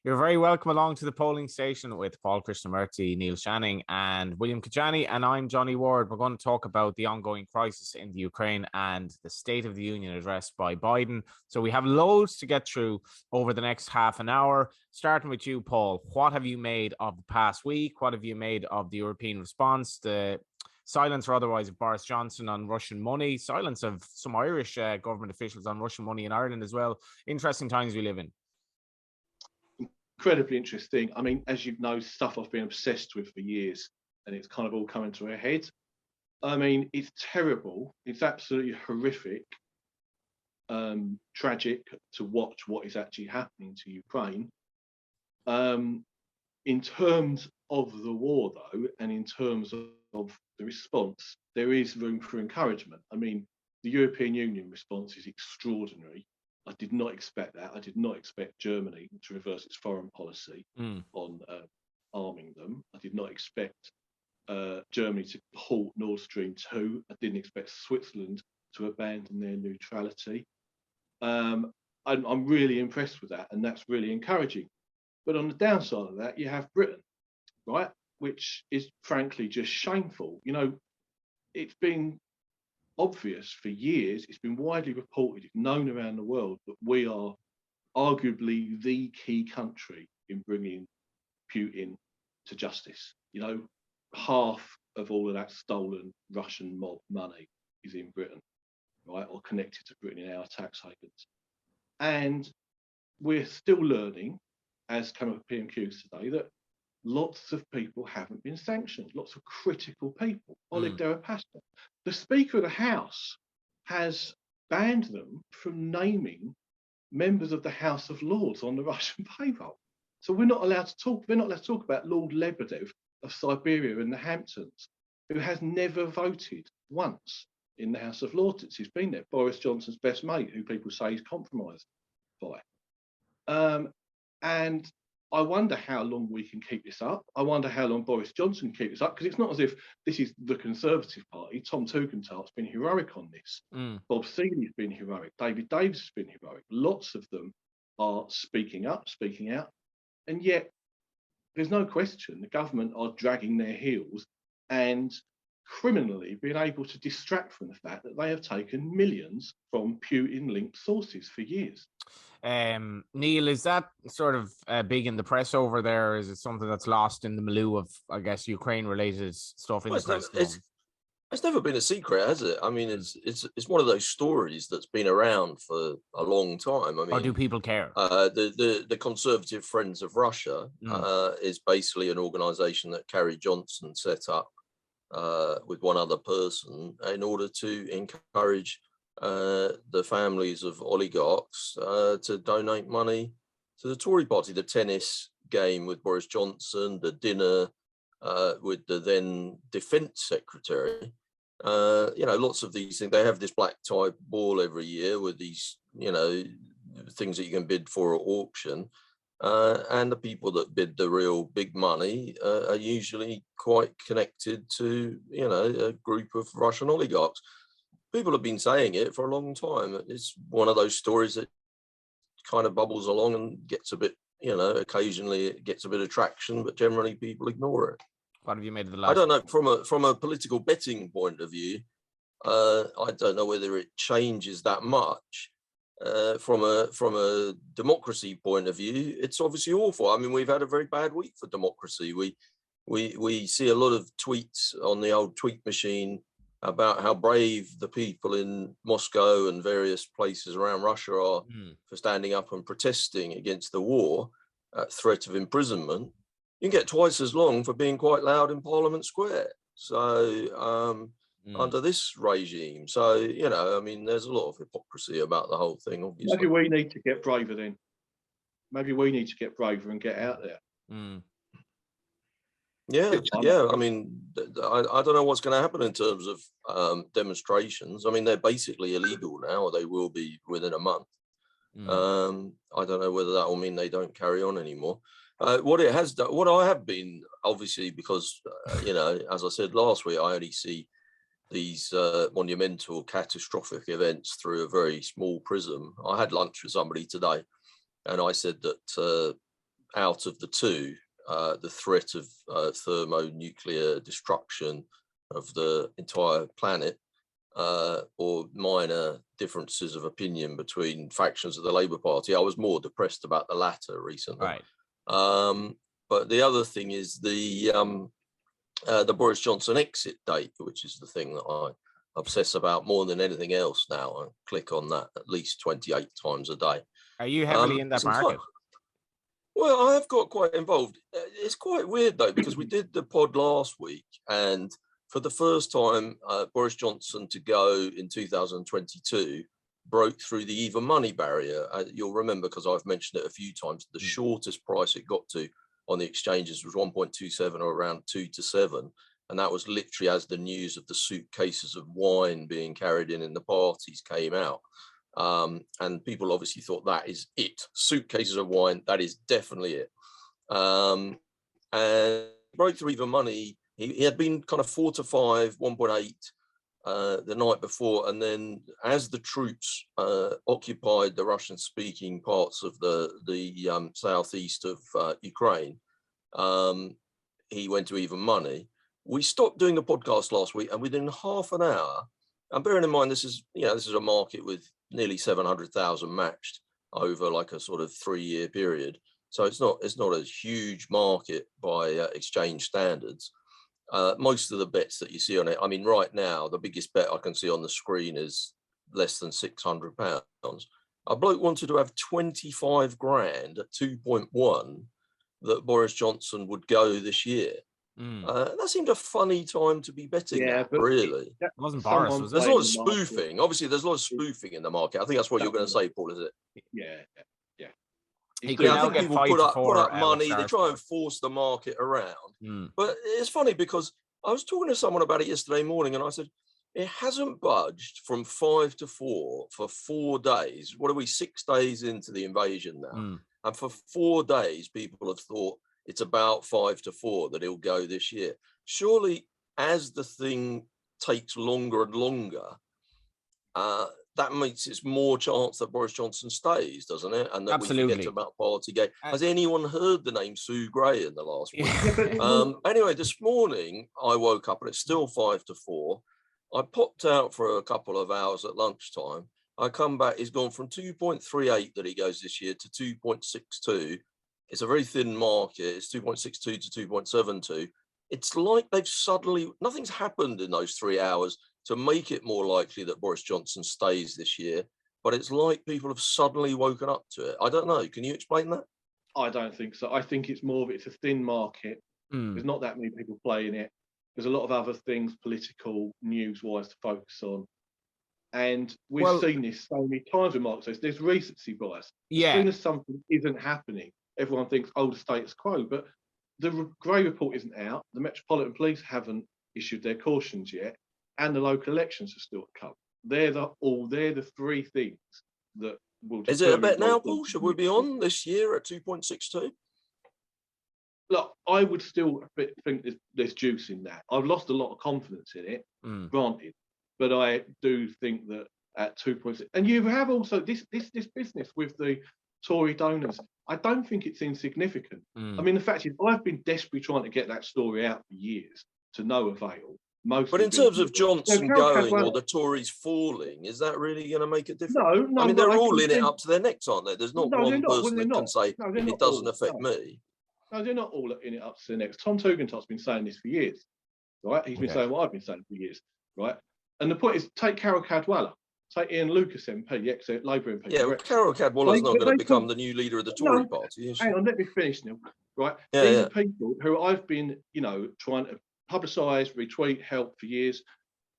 You're very welcome along to the polling station with Paul Krishnamurty, Neil Channing, and William Kedjanyi. And I'm Johnny Ward. We're going to talk about the ongoing crisis in the Ukraine and the State of the Union address by Biden. So we have loads to get through over the next half an hour. Starting with you, Paul. What have you made of the past week? What have you made of the European response? The silence or otherwise of Boris Johnson on Russian money. Silence of some Irish government officials on Russian money in Ireland as well. Interesting times we live in. Incredibly interesting. I mean, as you know, stuff I've been obsessed with for years, and it's kind of all coming to a head. I mean, it's terrible. It's absolutely horrific, tragic to watch what is actually happening to Ukraine. In terms of the war, though, and in terms of the response, there is room for encouragement. I mean, the European Union response is extraordinary. I did not expect that. I did not expect Germany to reverse its foreign policy on arming them. I did not expect Germany to halt Nord Stream 2. I didn't expect Switzerland to abandon their neutrality. I'm really impressed with that, and that's really encouraging. But on the downside of that, you have Britain, right, which is frankly just shameful. You know, it's been obvious for years, it's been widely reported, it's known around the world that we are arguably the key country in bringing Putin to justice. You know, half of all of that stolen Russian mob money is in Britain, right, or connected to Britain in our tax havens. And we're still learning, as come up PMQs today, that lots of people haven't been sanctioned, lots of critical people. Oleg Deripaska, the Speaker of the House, has banned them from naming members of the House of Lords on the Russian payroll. So we're not allowed to talk about Lord Lebedev of Siberia and the Hamptons, who has never voted once in the House of Lords since he's been there. Boris Johnson's best mate, who people say he's compromised by. And I wonder how long we can keep this up. I wonder how long Boris Johnson can keep this up, because it's not as if this is the Conservative Party. Tom Tugendhat's been heroic on this. Bob Seeley's been heroic. David Davis has been heroic. Lots of them are speaking up, speaking out. And yet, there's no question the government are dragging their heels and criminally being able to distract from the fact that they have taken millions from Putin-linked sources for years. Neil, is that sort of big in the press over there, or is it something that's lost in the milieu of, I guess, Ukraine-related stuff in the press? It's never been a secret, has it? I mean, it's one of those stories that's been around for a long time. I mean, or do people care? The Conservative Friends of Russia is basically an organisation that Carrie Johnson set up with one other person in order to encourage the families of oligarchs to donate money to the Tory party. The tennis game with Boris Johnson, the dinner with the then defence secretary, lots of these things. They have this black tie ball every year with these, things that you can bid for at auction. And the people that bid the real big money are usually quite connected to, a group of Russian oligarchs. People have been saying it for a long time. It's one of those stories that kind of bubbles along and gets a bit, occasionally it gets a bit of traction, but generally people ignore it. What have you made of the last? I don't know, from a political betting point of view, I don't know whether it changes that much. From a democracy point of view, it's obviously awful. I mean, we've had a very bad week for democracy. We see a lot of tweets on the old tweet machine about how brave the people in Moscow and various places around Russia are for standing up and protesting against the war at threat of imprisonment. You can get twice as long for being quite loud in Parliament Square. So under this regime, so I mean, there's a lot of hypocrisy about the whole thing. Obviously, maybe we need to get braver then. Maybe we need to get braver and get out there. Yeah. I mean, I don't know what's going to happen in terms of demonstrations. I mean, they're basically illegal now, or they will be within a month. I don't know whether that will mean they don't carry on anymore. What it has done, what I have been, obviously, because, as I said last week, I only see these monumental, catastrophic events through a very small prism. I had lunch with somebody today, and I said that out of the two, the threat of thermonuclear destruction of the entire planet, or minor differences of opinion between factions of the Labour Party. I was more depressed about the latter recently. Right. But the other thing is the Boris Johnson exit date, which is the thing that I obsess about more than anything else now. I click on that at least 28 times a day. Are you heavily in that market? Well, I have got quite involved. It's quite weird, though, because we did the pod last week, and for the first time, Boris Johnson to go in 2022 broke through the even money barrier. You'll remember, because I've mentioned it a few times, the shortest price it got to on the exchanges was 1.27 or around 2 to 7. And that was literally as the news of the suitcases of wine being carried in the parties came out. And people obviously thought that is it. Suitcases of wine, that is definitely it. And broke through even money. He had been kind of 4 to 5, 1.8 the night before. And then as the troops occupied the Russian-speaking parts of the southeast of Ukraine, he went to even money. We stopped doing the podcast last week, and within half an hour, and bearing in mind this is a market with nearly 700,000 matched over like a sort of 3-year period. So it's not a huge market by exchange standards. Most of the bets that you see on it, I mean, right now, the biggest bet I can see on the screen is less than £600. A bloke wanted to have 25 grand at 2.1 that Boris Johnson would go this year. That seemed a funny time to be betting. Yeah, that, but really. It wasn't Boris, was it? There's a lot of spoofing. Obviously, there's a lot of spoofing in the market. I think that's what you're going to say, Paul, is it? Yeah. You can I now think get people 5 put to up 4 money. out They of try Star and force the market around. Sport. But it's funny because I was talking to someone about it yesterday morning, and I said, it hasn't budged from 5 to 4 for 4 days. What are we, 6 days into the invasion now? And for 4 days, people have thought it's about 5 to 4 that he'll go this year. Surely, as the thing takes longer and longer, that makes it more chance that Boris Johnson stays, doesn't it? And that Absolutely. we forget about Partygate. Has anyone heard the name Sue Gray in the last week? Yeah. Anyway, this morning I woke up and it's still 5 to 4. I popped out for a couple of hours at lunchtime. I come back, he's gone from 2.38 that he goes this year to 2.62. It's a very thin market. It's 2.62 to 2.72. It's like they've suddenly, nothing's happened in those 3 hours to make it more likely that Boris Johnson stays this year. But it's like people have suddenly woken up to it. I don't know. Can you explain that? I don't think so. I think it's more of it's a thin market. There's not that many people playing it. There's a lot of other things, political, news-wise, to focus on. And we've seen this so many times with Mark says there's recency bias. Yeah. As soon as something isn't happening, everyone thinks, oh, the status quo. But the Grey report isn't out. The Metropolitan Police haven't issued their cautions yet, and the local elections are still to come. They're the 3 things that will. Is it a bet now, Paul? Should we be on this year at 2.62? Look, I would still think there's juice in that. I've lost a lot of confidence in it, granted, but I do think that at 2.6, and you have also this business with the Tory donors. I don't think it's insignificant. I mean, the fact is, I've been desperately trying to get that story out for years to no avail. But in terms of Johnson going or the Tories falling, is that really going to make a difference? No. I mean, they're all in it up to their necks, aren't they? There's not one person that can say it doesn't affect me. No, they're not all in it up to their necks. Tom Tugentot's been saying this for years, right? He's been saying what I've been saying for years, right? And the point is, take Carol Cadwalladr, take Ian Lucas MP, ex-Labour MP. Yeah, Carol Cadwallader's not going to become the new leader of the Tory party, is she? Hang on, let me finish, Neil. Right? These are people who I've been, trying to publicise, retweet, help for years.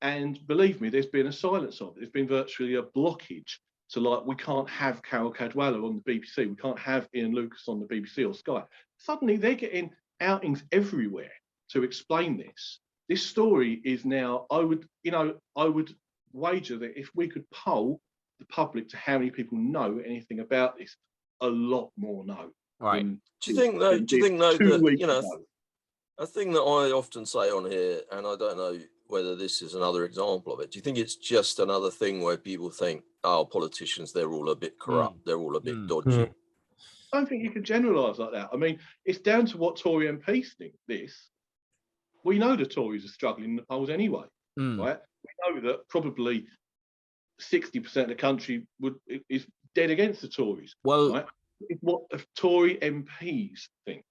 And believe me, there's been a silence of it. There's been virtually a blockage to we can't have Carol Cadwalladr on the BBC. We can't have Ian Lucas on the BBC or Sky. Suddenly they're getting outings everywhere to explain this. This story is now, I would wager that if we could poll the public to how many people know anything about this, a lot more know. Right. Do you think though that, a thing that I often say on here, and I don't know whether this is another example of it, do you think it's just another thing where people think, oh, politicians, they're all a bit corrupt, they're all a bit dodgy? I don't think you can generalise like that. I mean, it's down to what Tory MPs think. We know the Tories are struggling in the polls anyway, right? We know that probably 60% of the country is dead against the Tories. Well, right? It's what Tory MPs think.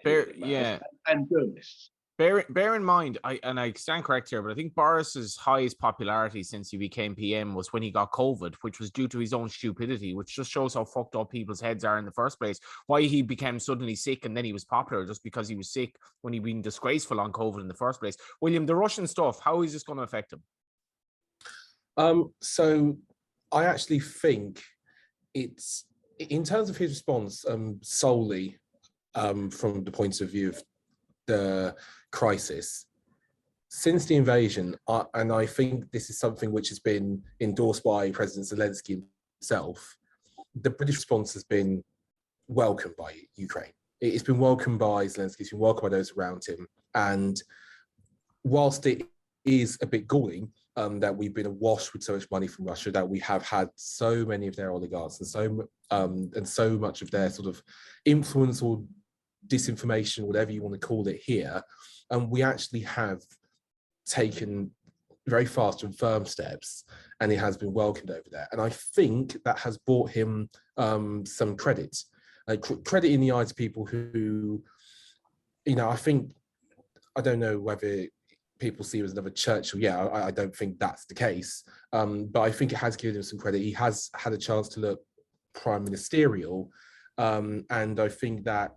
And journalists. Bear in mind, I stand correct here, but I think Boris's highest popularity since he became PM was when he got COVID, which was due to his own stupidity, which just shows how fucked up people's heads are in the first place. Why he became suddenly sick and then he was popular just because he was sick when he'd been disgraceful on COVID in the first place. William, the Russian stuff, how is this going to affect him? So I actually think it's, in terms of his response, solely from the point of view of the crisis, since the invasion, and I think this is something which has been endorsed by President Zelensky himself, the British response has been welcomed by Ukraine. It's been welcomed by Zelensky, it's been welcomed by those around him. And whilst it is a bit galling that we've been awash with so much money from Russia, that we have had so many of their oligarchs and so much of their sort of influence or disinformation, whatever you want to call it here, and we actually have taken very fast and firm steps, and it has been welcomed over there. And I think that has brought him some credit, credit in the eyes of people who, I don't know whether people see him as another Churchill. Yeah, I don't think that's the case, but I think it has given him some credit. He has had a chance to look prime ministerial, and I think that,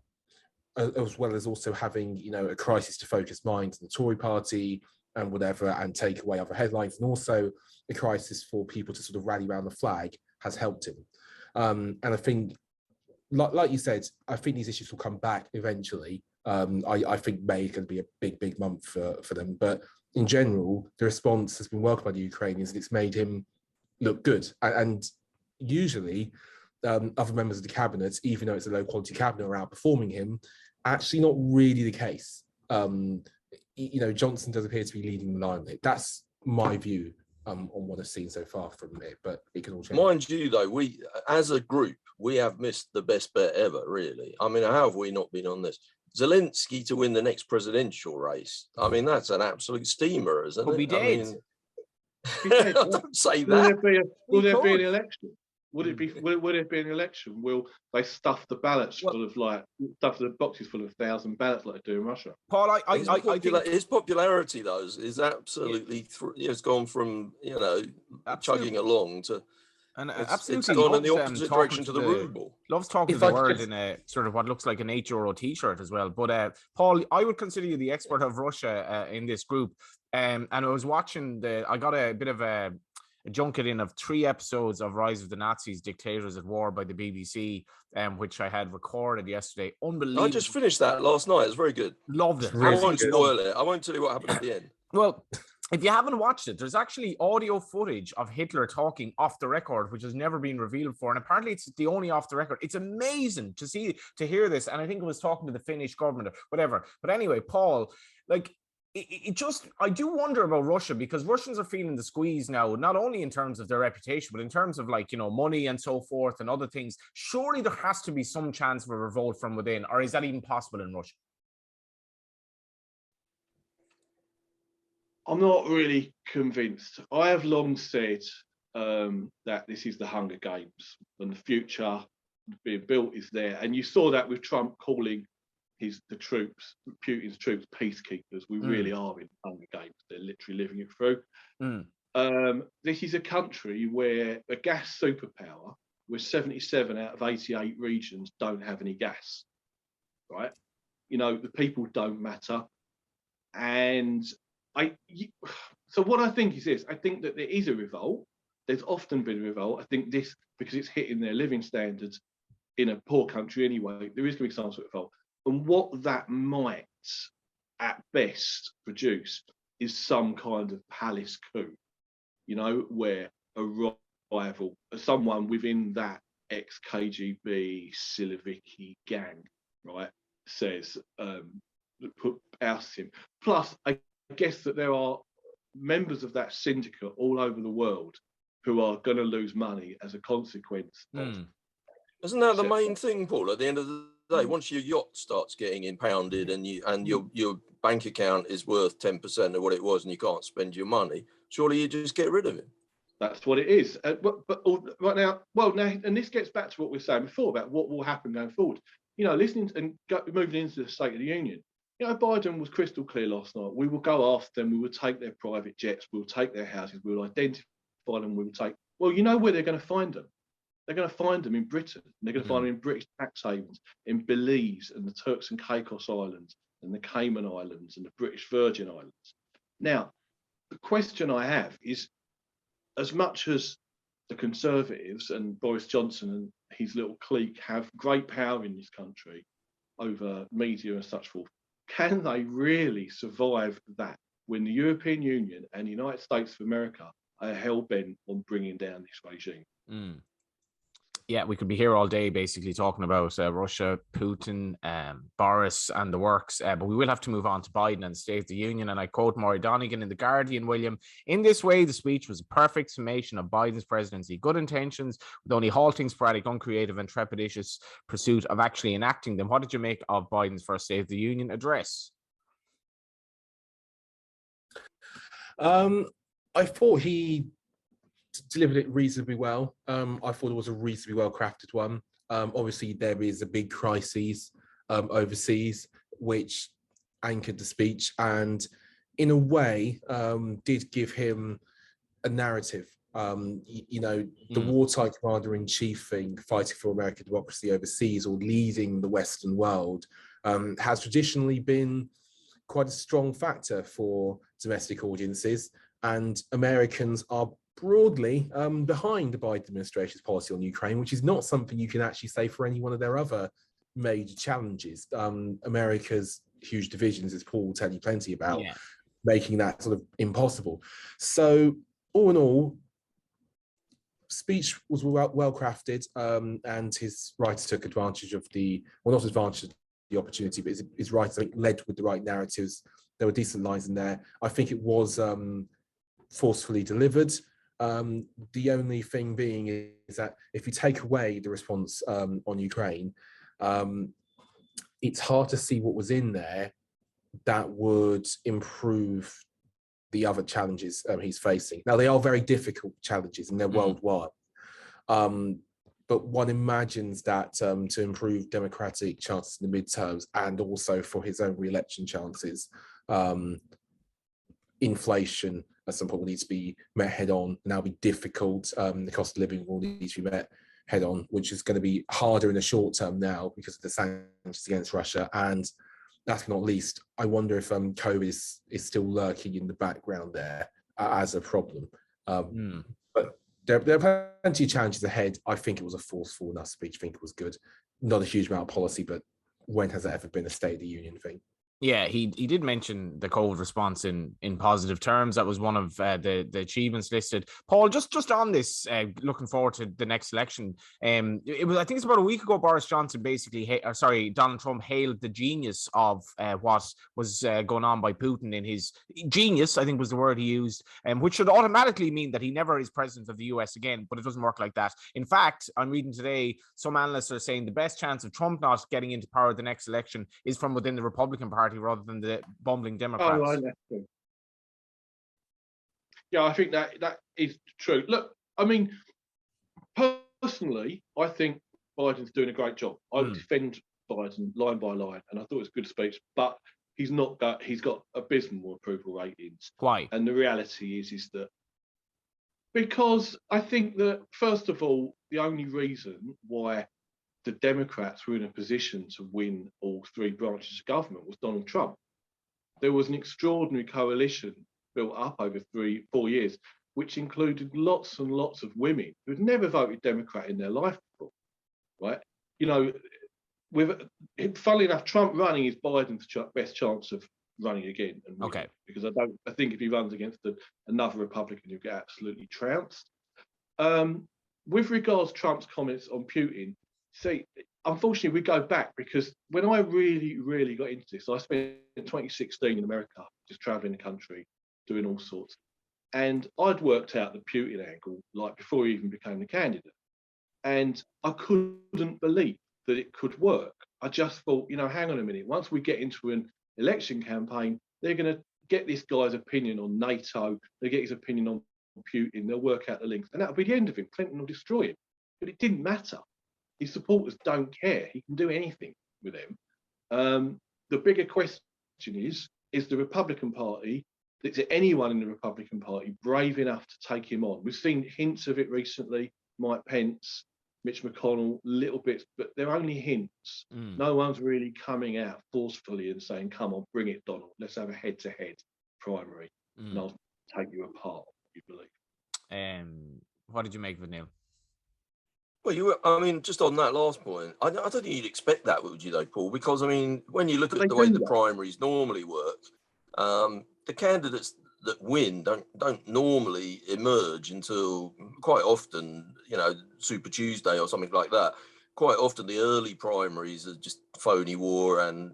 as well as also having, a crisis to focus minds in the Tory party and whatever, and take away other headlines, and also a crisis for people to sort of rally around the flag, has helped him. And I think, like you said, I think these issues will come back eventually. I think May is going to be a big month for them. But in general, the response has been welcomed by the Ukrainians, and it's made him look good. And usually, other members of the cabinet, even though it's a low quality cabinet, are outperforming him. Actually, not really the case. Johnson does appear to be leading the line. That's my view on what I've seen so far from it, but it can all change. Mind you, though, we, as a group, we have missed the best bet ever, really. I mean, how have we not been on this? Zelensky to win the next presidential race. I mean, that's an absolute steamer, isn't it? I mean, don't say that. Will there be an election? Would it be? Will there be an election? Will they stuff the ballots full of stuff the boxes full of 1,000 ballots like they do in Russia? Paul, I think his popularity though is absolutely has gone from chugging along to. And absolutely, it's gone in the opposite direction to the ruble. Loves talking to the world in a sort of what looks like an €8 T-shirt as well. But Paul, I would consider you the expert of Russia in this group. And I was watching I got a bit of a junket in of 3 episodes of Rise of the Nazis, Dictators at War by the BBC, which I had recorded yesterday. Unbelievable. I just finished that last night. It's very good. Loved it. I won't spoil it. I won't tell you what happened at the end. Well, if you haven't watched it, there's actually audio footage of Hitler talking off the record, which has never been revealed before. And apparently it's the only off the record. It's amazing to hear this. And I think it was talking to the Finnish government or whatever. But anyway, Paul, I do wonder about Russia, because Russians are feeling the squeeze now, not only in terms of their reputation, but in terms of money and so forth and other things. Surely there has to be some chance of a revolt from within, or is that even possible in Russia? I'm not really convinced. I have long said that this is the Hunger Games and the future being built is there. And you saw that with Trump calling Putin's troops, peacekeepers. We really are in Hunger Games. They're literally living it through. This is a country where a gas superpower, where 77 out of 88 regions don't have any gas, right? The people don't matter. And so what I think is this. I think that there is a revolt. There's often been a revolt. I think this, because it's hitting their living standards in a poor country anyway, there is going to be some sort of revolt. And what that might, at best, produce is some kind of palace coup, where a rival, someone within that ex-KGB Siloviki gang, right, says, ousts him. Plus, I guess that there are members of that syndicate all over the world who are going to lose money as a consequence of Isn't that the main thing, Paul? At the end of the day, once your yacht starts getting impounded and your bank account is worth 10% of what it was, and you can't spend your money, surely you just get rid of it. That's what it is. But right now, and this gets back to what we were saying before about what will happen going forward. Listening and moving into the State of the Union. Biden was crystal clear last night. We will go after them. We will take their private jets. We'll take their houses. We'll identify them. We will take. Well, you know where they're going to find them. They're going to find them in Britain. They're going to find them in British tax havens, in Belize and the Turks and Caicos Islands and the Cayman Islands and the British Virgin Islands. Now, the question I have is, as much as the Conservatives and Boris Johnson and his little clique have great power in this country over media and such forth, can they really survive that when the European Union and the United States of America are hell-bent on bringing down this regime? Yeah, we could be here all day basically talking about Russia, Putin, Boris and the works, but we will have to move on to Biden and the State of the Union. And I quote Maury Donegan in The Guardian, William, "In this way, the speech was a perfect summation of Biden's presidency. Good intentions with only halting, sporadic, uncreative and trepidatious pursuit of actually enacting them." What did you make of Biden's first State of the Union address? I thought he delivered it reasonably well. I thought it was a reasonably well crafted one. Obviously, there is a big crisis overseas, which anchored the speech and in a way did give him a narrative. The wartime commander-in-chief thing, fighting for American democracy overseas or leading the Western world, has traditionally been quite a strong factor for domestic audiences, and Americans are broadly behind the Biden administration's policy on Ukraine, which is not something you can actually say for any one of their other major challenges. America's huge divisions, as Paul will tell you plenty about, making that sort of impossible. So all in all, speech was well crafted, and his writer took advantage of not advantage of the opportunity, but his writer, I think, led with the right narratives. There were decent lines in there. I think it was forcefully delivered. The only thing being is that if you take away the response on Ukraine, it's hard to see what was in there that would improve the other challenges he's facing. Now, they are very difficult challenges and they're worldwide. But one imagines that to improve democratic chances in the midterms and also for his own re-election chances, inflation at some point will need to be met head on, and that'll be difficult. The cost of living will need to be met head on, which is going to be harder in the short term now because of the sanctions against Russia. And last but not least, I wonder if COVID is still lurking in the background there as a problem. But there are plenty of challenges ahead. I think it was a forceful enough speech. I think it was good. Not a huge amount of policy, but when has that ever been a State of the Union thing? Yeah, he did mention the COVID response in positive terms. That was one of the achievements listed. Paul, just on this, looking forward to the next election. I think it's about a week ago, Boris Johnson Donald Trump hailed the genius of what was going on by Putin in his genius, I think was the word he used, which should automatically mean that he never is president of the US again, but it doesn't work like that. In fact, I'm reading today, some analysts are saying the best chance of Trump not getting into power the next election is from within the Republican Party rather than the bumbling Democrats. Oh, right. Yeah, I think that is true. Look, I mean, personally, I think Biden's doing a great job. I would defend Biden line by line, and I thought it was a good speech, but he's got abysmal approval ratings. Why? And the reality is that because I think that, first of all, the only reason why the Democrats were in a position to win all three branches of government was Donald Trump. There was an extraordinary coalition built up over 3-4 years, which included lots and lots of women who'd never voted Democrat in their life before, right? Funnily enough, Trump running is Biden's best chance of running again. Okay. Because I think if he runs against another Republican, he'll get absolutely trounced. With regards to Trump's comments on Putin, see, unfortunately, we go back because when I really, really got into this, I spent 2016 in America, just traveling the country, doing all sorts. And I'd worked out the Putin angle, like before he even became the candidate. And I couldn't believe that it could work. I just thought, hang on a minute. Once we get into an election campaign, they're going to get this guy's opinion on NATO. They get his opinion on Putin. They'll work out the links, and that'll be the end of him. Clinton will destroy him. But it didn't matter. His supporters don't care. He can do anything with them. The bigger question is the Republican Party, is there anyone in the Republican Party brave enough to take him on? We've seen hints of it recently. Mike Pence, Mitch McConnell, little bits, but they're only hints. No one's really coming out forcefully and saying, come on, bring it, Donald. Let's have a head-to-head primary, and I'll take you apart, if you believe. What did you make of it, Neil? Well, just on that last point, I don't think you'd expect that, would you, though, Paul? Because, when you look at the way the primaries normally work, the candidates that win don't normally emerge until quite often, Super Tuesday or something like that. Quite often the early primaries are just phony war, and,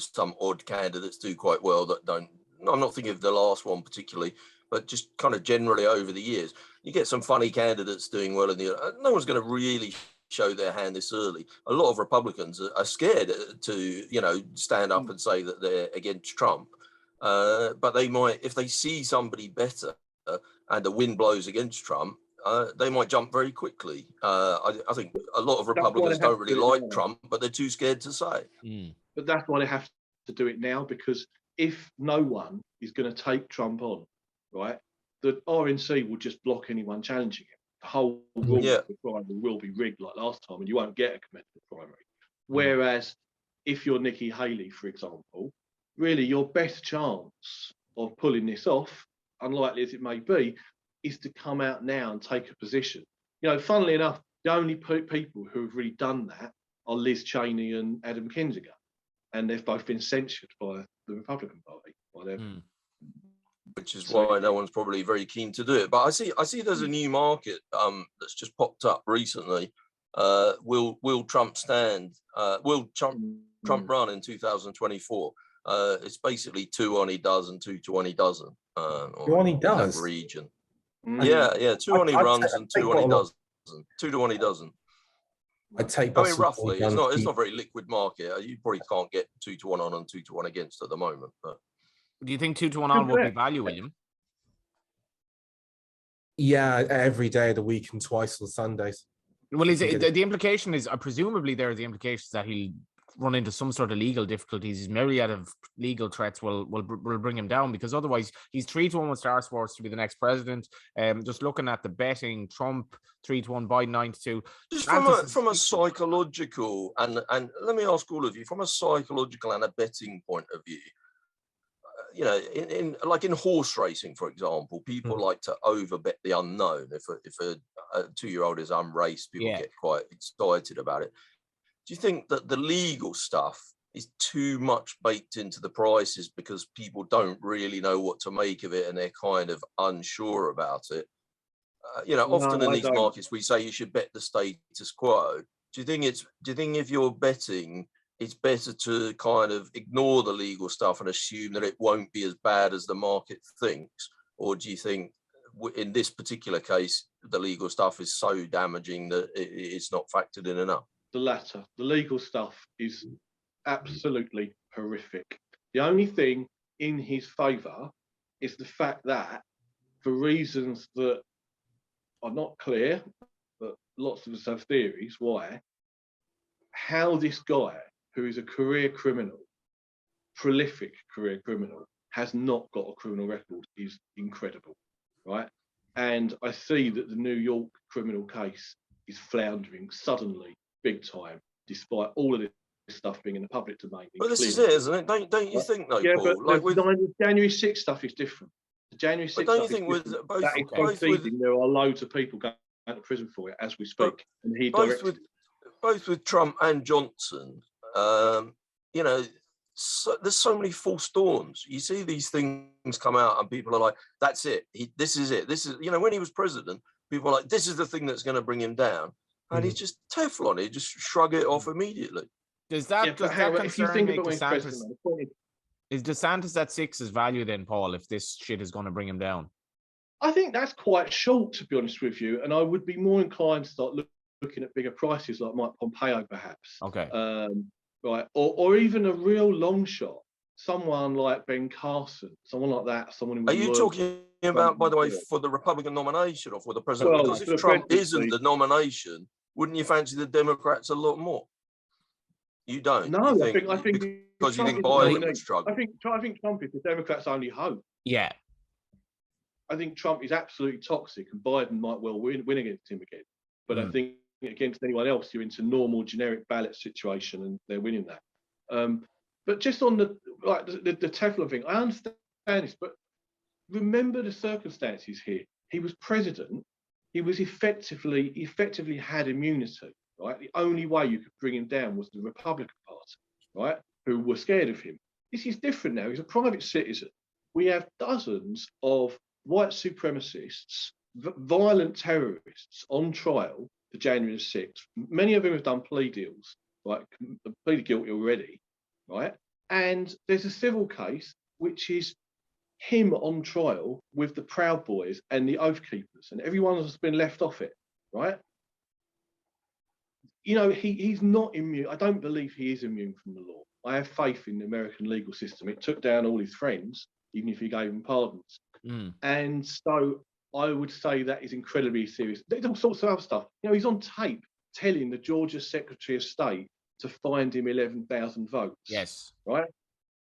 some odd candidates do quite well that don't. I'm not thinking of the last one particularly, but just kind of generally over the years, you get some funny candidates doing well no one's going to really show their hand this early. A lot of Republicans are scared to, stand up and say that they're against Trump. But they might, if they see somebody better and the wind blows against Trump, they might jump very quickly. I think a lot of Republicans don't really like Trump, but they're too scared to say. But that's why they have to do it now, because if no one is going to take Trump on, right, the RNC will just block anyone challenging him. The whole rule of the primary will be rigged like last time, and you won't get a competitive primary. Whereas if you're Nikki Haley, for example, really your best chance of pulling this off, unlikely as it may be, is to come out now and take a position. Funnily enough, the only people who have really done that are Liz Cheney and Adam Kinzinger, and they've both been censured by the Republican Party. Which is why no one's probably very keen to do it. But I see there's a new market that's just popped up recently. Will Trump stand? Will Trump run in 2024? It's basically 2 on he does and 2 to 1 he doesn't. 2 on he does. That region. Yeah. 2 on he runs and 2 on he doesn't. 2 to 1 he doesn't. I'd take. Roughly, it's not a very liquid market. You probably can't get 2 to 1 on and 2 to 1 against at the moment. But do you think 2 to 1 on will be value, William? Yeah, every day of the week and twice on Sundays. Well, the implication is, presumably there are the implications that he'll run into some sort of legal difficulties. His myriad of legal threats will bring him down, because otherwise he's 3 to 1 with Star Sports to be the next president. Just looking at the betting, Trump 3 to 1, Biden 9 to 2. Just from a psychological and let me ask all of you, from a psychological and a betting point of view, in horse racing, for example, people like to overbet the unknown. If a 2-year-old is unraced, people get quite excited about it. Do you think that the legal stuff is too much baked into the prices because people don't really know what to make of it and they're kind of unsure about it? Often in these markets we say you should bet the status quo. Do you think if you're betting, it's better to kind of ignore the legal stuff and assume that it won't be as bad as the market thinks? Or do you think in this particular case, the legal stuff is so damaging that it's not factored in enough? The latter. The legal stuff is absolutely horrific. The only thing in his favour is the fact that, for reasons that are not clear, but lots of us have theories why, how this guy, who is a career criminal, prolific career criminal, has not got a criminal record is incredible, right? And I see that the New York criminal case is floundering suddenly, big time, despite all of this stuff being in the public domain. But this is it, isn't it? Don't you think, though, yeah, Paul? But the January 6th stuff is different. The January 6th don't you stuff think is with both there are loads of people going to prison for it as we speak, and he both with Trump and Johnson, there's so many false dawns. You see these things come out and people are like, that's it. This is it. This is, when he was president, people are like, this is the thing that's going to bring him down. And he's just Teflon. He just shrug it off immediately. Does that concern make DeSantis? Is DeSantis at 6's value then, Paul, if this shit is going to bring him down? I think that's quite short, to be honest with you. And I would be more inclined to start looking at bigger prices like Mike Pompeo, perhaps. Okay. Right, or even a real long shot, someone like Ben Carson, someone like that, someone who. Are you talking about, by the way, for the Republican nomination or for the president? Well, because if Trump isn't the nomination, wouldn't you fancy the Democrats a lot more? You don't. No, you I think because you think Biden Biden would struggle. I think Trump is the Democrats' only hope. Yeah. I think Trump is absolutely toxic, and Biden might well win against him again. But I think against anyone else, you're into normal generic ballot situation, and they're winning that. But just on the Teflon thing, I understand this, but remember the circumstances here. He was president. He was effectively had immunity. Right, the only way you could bring him down was the Republican Party, right, who were scared of him. This is different now. He's a private citizen. We have dozens of white supremacists, violent terrorists on trial for January the 6th. Many of them have done plea deals, right, pleaded guilty already, right? And there's a civil case which is him on trial with the Proud Boys and the Oath Keepers, and everyone has been left off it, right? You know, he's not immune. I don't believe he is immune from the law. I have faith in the American legal system. It took down all his friends, even if he gave them pardons. And so I would say that is incredibly serious. There's all sorts of other stuff. You know, he's on tape telling the Georgia Secretary of State to find him 11,000 votes. Yes. Right?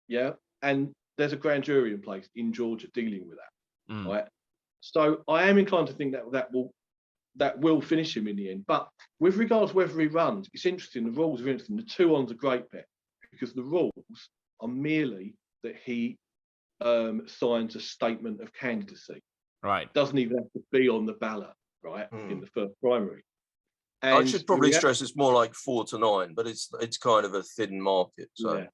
Yeah. And there's a grand jury in place in Georgia dealing with that. Right? So I am inclined to think that will finish him in the end. But with regards to whether he runs, it's interesting. The rules are interesting. The 2-on's a great bet because the rules are merely that he signs a statement of candidacy. Right. Doesn't even have to be on the ballot, right, in the first primary. And I should probably stress it's more like 4 to 9, but it's kind of a thin market. So yeah.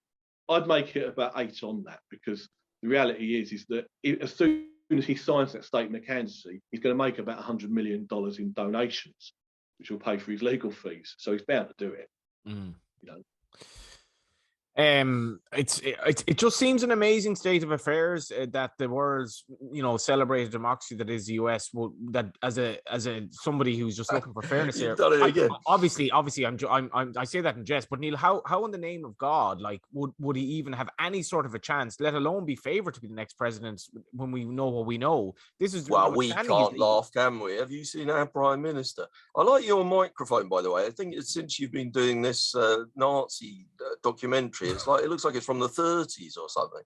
I'd make it about 8 on that because the reality is that as soon as he signs that statement of candidacy, he's going to make about $100 million in donations, which will pay for his legal fees. So he's bound to do it. You know. It just seems an amazing state of affairs that the world's celebrated democracy that is the US that as a somebody who's just looking for fairness here. Obviously, I say that in jest, but Neil, how in the name of God, like would he even have any sort of a chance, let alone be favored to be the next president when we know what we know? This is we can't laugh, can we? Have you seen our Prime Minister? I like your microphone, by the way. I think it's since you've been doing this Nazi documentary. It looks like it's from the 30s or something.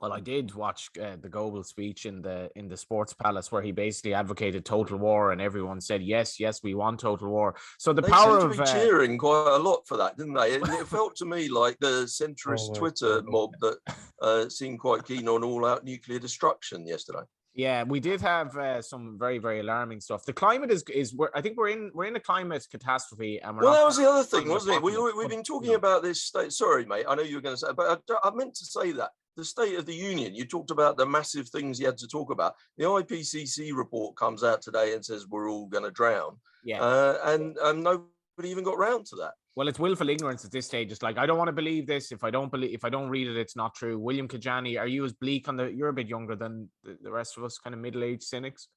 Well, I did watch the Goebbels speech in the Sports Palace where he basically advocated total war, and everyone said yes, we want total war. So they power seemed to be cheering quite a lot for that, didn't they? It felt to me like the centrist Twitter mob that seemed quite keen on all-out nuclear destruction yesterday. Yeah, we did have some very, very alarming stuff. The climate is I think we're in a climate catastrophe, and that was the other thing, wasn't it? We've been talking about this state. Sorry, mate, I know you were going to say, but I meant to say that the State of the Union. You talked about the massive things you had to talk about. The IPCC report comes out today and says we're all going to drown. Yeah, and nobody even got round to that. Well, it's willful ignorance at this stage. It's like, I don't want to believe this. If I don't read it, it's not true. William Kedjanyi, are you as bleak on you're a bit younger than the rest of us, kind of middle-aged cynics?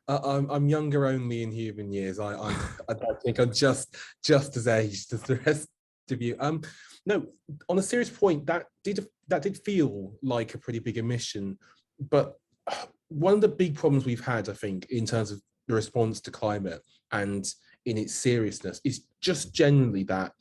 I'm younger only in human years. I don't think I'm just as aged as the rest of you. No, on a serious point, that did feel like a pretty big omission. But one of the big problems we've had, I think, in terms of the response to climate and in its seriousness is just generally that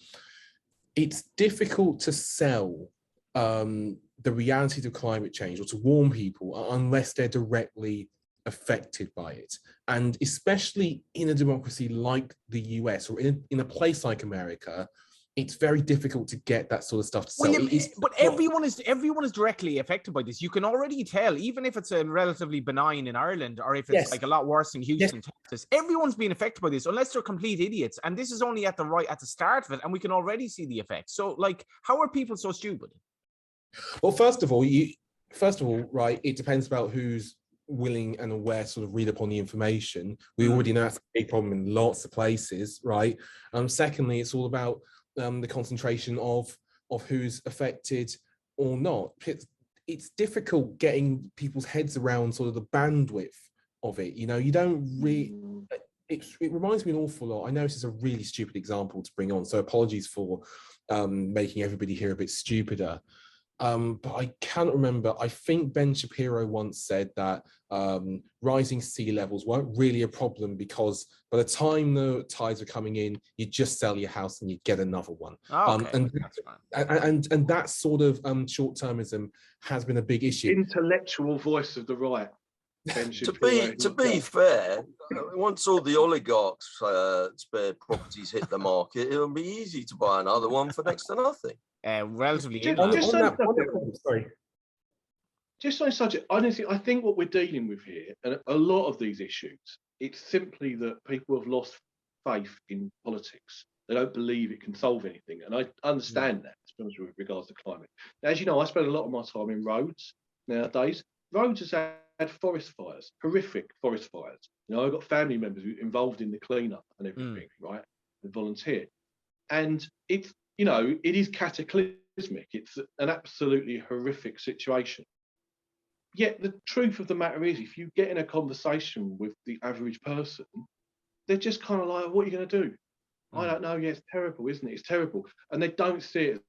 it's difficult to sell the realities of climate change or to warn people unless they're directly affected by it. And especially in a democracy like the US or in a place like America, it's very difficult to get that sort of stuff to sell. But everyone is directly affected by this. You can already tell, even if it's a relatively benign in Ireland, or if it's like a lot worse in Houston, Texas. Everyone's being affected by this, unless they're complete idiots. And this is only at the start of it, and we can already see the effects. So, like, how are people so stupid? Well, first of all, right, it depends about who's willing and aware to sort of read upon the information. We already know that's a big problem in lots of places, right? Secondly, it's all about the concentration of who's affected or not. It's difficult getting people's heads around sort of the bandwidth of it. You know, you don't really. It reminds me an awful lot. I know this is a really stupid example to bring on, so apologies for making everybody here a bit stupider. But I can't remember. I think Ben Shapiro once said that rising sea levels weren't really a problem because by the time the tides were coming in, you just sell your house and you get another one. Oh, okay. And that sort of short-termism has been a big issue. Intellectual voice of the right. To be fair, once all the oligarchs' spare properties hit the market, it'll be easy to buy another one for next to nothing. Relatively. Just on subject, honestly, I think what we're dealing with here, and a lot of these issues, it's simply that people have lost faith in politics. They don't believe it can solve anything, and I understand that, especially with regards to climate. Now, as you know, I spend a lot of my time in roads nowadays. Roads has had forest fires, horrific forest fires. You know, I've got family members who are involved in the cleanup and everything, right, and volunteer. And it's, you know, it is cataclysmic. It's an absolutely horrific situation. Yet the truth of the matter is, if you get in a conversation with the average person, they're just kind of like, what are you going to do? I don't know. Yeah, it's terrible, isn't it? It's terrible. And they don't see it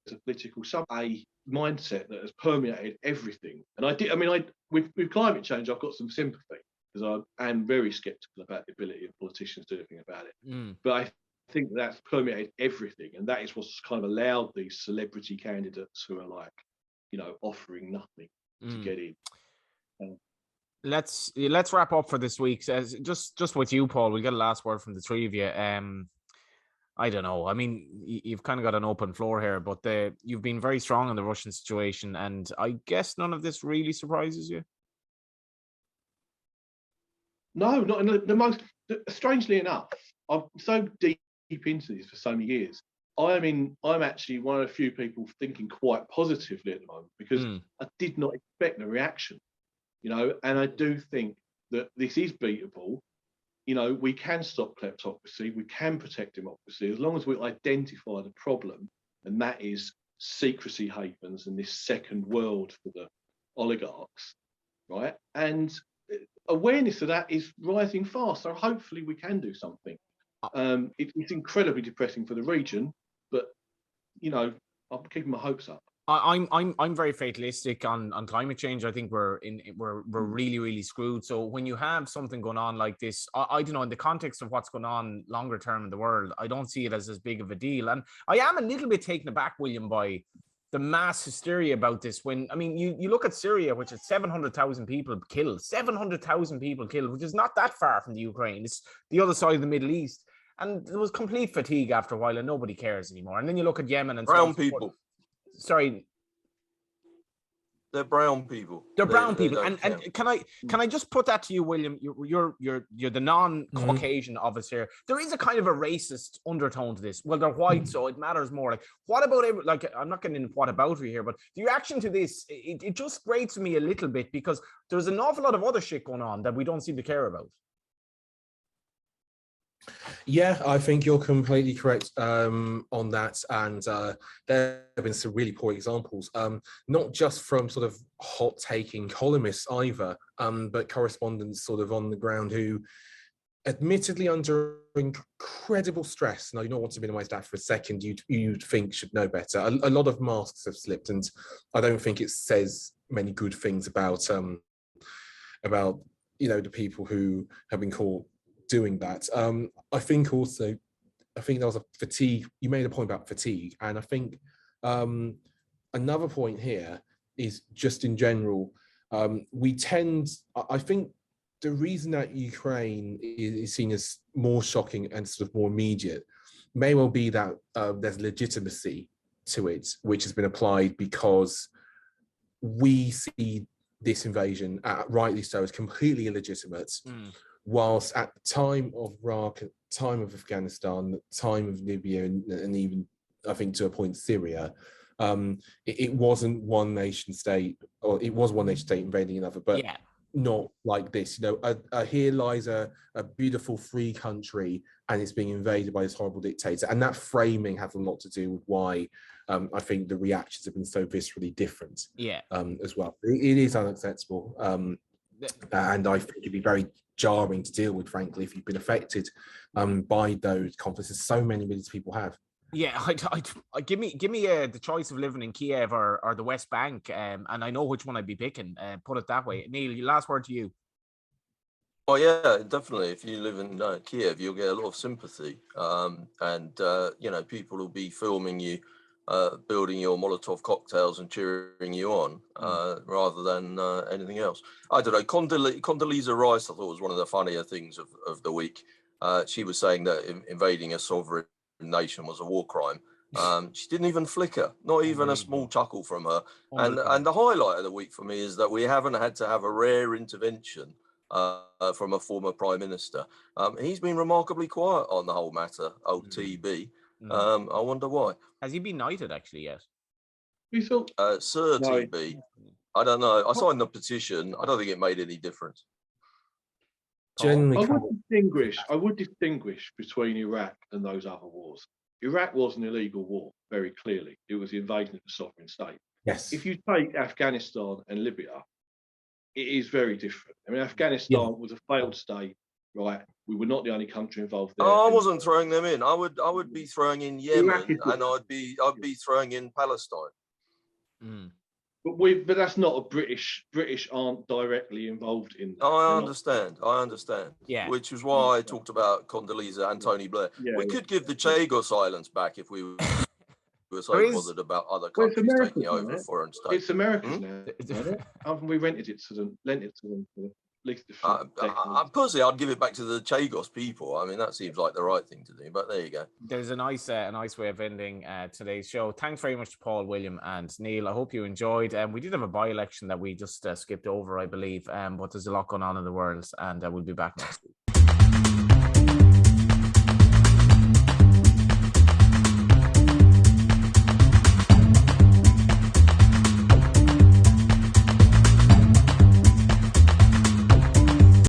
as a political a mindset that has permeated everything. And with climate change, I've got some sympathy because I am very sceptical about the ability of politicians to do anything about it. But I think that's permeated everything, and that is what's kind of allowed these celebrity candidates who are like, you know, offering nothing to get in. Let's wrap up for this week. Just with you, Paul. We'll get a last word from the three of you. I don't know. I mean, you've kind of got an open floor here, but you've been very strong in the Russian situation, and I guess none of this really surprises you. No, not in the most. Strangely enough, I'm so deep into this for so many years. I'm actually one of the few people thinking quite positively at the moment because I did not expect the reaction, you know, and I do think that this is beatable. You know, we can stop kleptocracy, we can protect democracy as long as we identify the problem, and that is secrecy havens and this second world for the oligarchs, right? And awareness of that is rising fast, so hopefully we can do something. It's incredibly depressing for the region, but you know, I'm keeping my hopes up. I'm very fatalistic on climate change. I think we're really, really screwed. So when you have something going on like this, I don't know, in the context of what's going on longer term in the world, I don't see it as big of a deal. And I am a little bit taken aback, William, by the mass hysteria about this. When, I mean, you look at Syria, which is 700,000 people killed, which is not that far from the Ukraine. It's the other side of the Middle East. And there was complete fatigue after a while, and nobody cares anymore. And then you look at Yemen and brown people. Sorry, they're brown people. They're brown people. And can I just put that to you, William? You're the non-Caucasian of us here. There is a kind of a racist undertone to this. Well, they're white, so it matters more. Like, what about, like, I'm not getting into what about you here, but the reaction to this, it just grates me a little bit because there's an awful lot of other shit going on that we don't seem to care about. Yeah, I think you're completely correct on that, and there have been some really poor examples, not just from sort of hot-taking columnists either, but correspondents sort of on the ground who, admittedly under incredible stress, and I don't want to minimize that for a second, you'd think should know better. A lot of masks have slipped, and I don't think it says many good things about you know, the people who have been caught doing that. I think there was a fatigue. You made a point about fatigue, and I think another point here is just in general, I think the reason that Ukraine is seen as more shocking and sort of more immediate may well be that there's legitimacy to it, which has been applied because we see this invasion, rightly so, as completely illegitimate. Whilst at the time of Iraq, time of Afghanistan, time of Libya, and even, I think, to a point, Syria, it wasn't one nation state, or it was one nation state invading another, but not like this. You know, here lies a beautiful free country, and it's being invaded by this horrible dictator. And that framing has a lot to do with why I think the reactions have been so viscerally different. Yeah. As well, it is unacceptable, and I think it'd be very jarring to deal with, frankly, if you've been affected by those conflicts, as so many millions of people have. Yeah, I give me the choice of living in Kiev or the West Bank, and I know which one I'd be picking. Put it that way. Neil, last word to you. Oh yeah, definitely. If you live in Kiev, you'll get a lot of sympathy, and you know, people will be filming you, building your Molotov cocktails and cheering you on, rather than anything else. I don't know. Condoleezza Rice, I thought, was one of the funnier things of the week. She was saying that invading a sovereign nation was a war crime. She didn't even flicker, not even a small chuckle from her. And the highlight of the week for me is that we haven't had to have a rare intervention from a former prime minister. He's been remarkably quiet on the whole matter, old TB. I wonder why. Has he been knighted actually yet? We thought, Sir no. TB. I don't know. I signed the petition. I don't think it made any difference. Generally, I would distinguish between Iraq and those other wars. Iraq was an illegal war, very clearly. It was the invasion of the sovereign state. yes. If you take Afghanistan and Libya, it is very different. I mean, Afghanistan was a failed state, right? We were not the only country involved there. Oh, I wasn't throwing them in. I would be throwing in Yemen, and I'd be throwing in Palestine. But that's not a British aren't directly involved in that. I understand. Yeah. Which is why I talked about Condoleezza and Tony Blair. Yeah, we could give the Chagos Islands back if we were so bothered about other countries taking over foreign states. It's America's now. Haven't we lent it to them for at least a few personally, I'd give it back to the Chagos people. I mean, that seems like the right thing to do. But there you go. There's a nice way of ending today's show. Thanks very much to Paul, William, and Neil. I hope you enjoyed. We did have a by-election that we just skipped over, I believe. But there's a lot going on in the world, and we'll be back next week.